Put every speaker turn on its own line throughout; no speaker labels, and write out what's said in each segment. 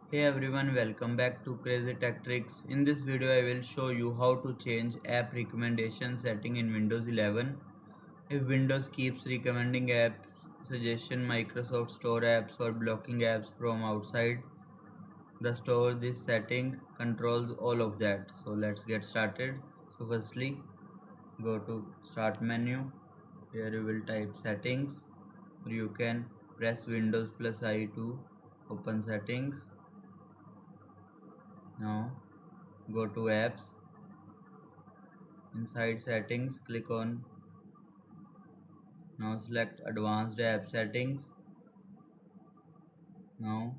Hey everyone, welcome back to Crazy Tech Tricks. In this video, I will show you how to change app recommendation setting in Windows 11. If Windows keeps recommending apps, suggestion Microsoft Store apps or blocking apps from outside the store, this setting controls all of that. So let's get started. So firstly, go to Start menu. Here you will type settings, or you can press Windows plus I to open settings. Now go to apps. Inside settings, click on now select advanced app settings. Now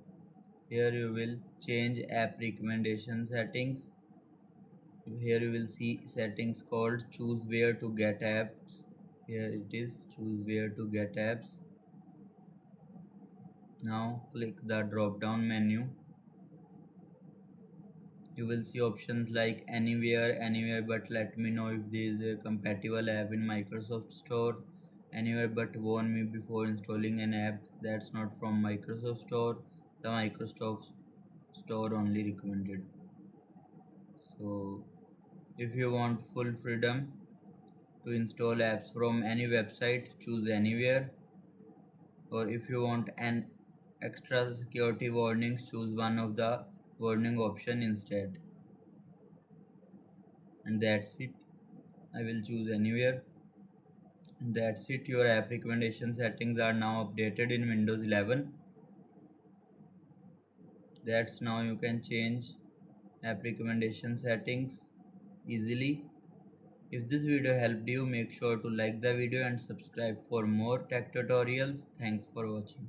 here you will change app recommendation settings. Here you will see settings called choose where to get apps. Here it is, choose where to get apps. Now click the drop down menu. You will see options like anywhere but let me know if there is a compatible app in Microsoft Store, anywhere but warn me before installing an app that's not from Microsoft Store, the Microsoft Store only recommended. So if you want full freedom to install apps from any website, choose anywhere, or if you want an extra security warnings, choose one of the warning option instead. And that's it. I will choose anywhere. And that's it. Your app recommendation settings are now updated in Windows 11. That's now you can change app recommendation settings easily. If this video helped you, make sure to like the video and subscribe for more tech tutorials. Thanks for watching.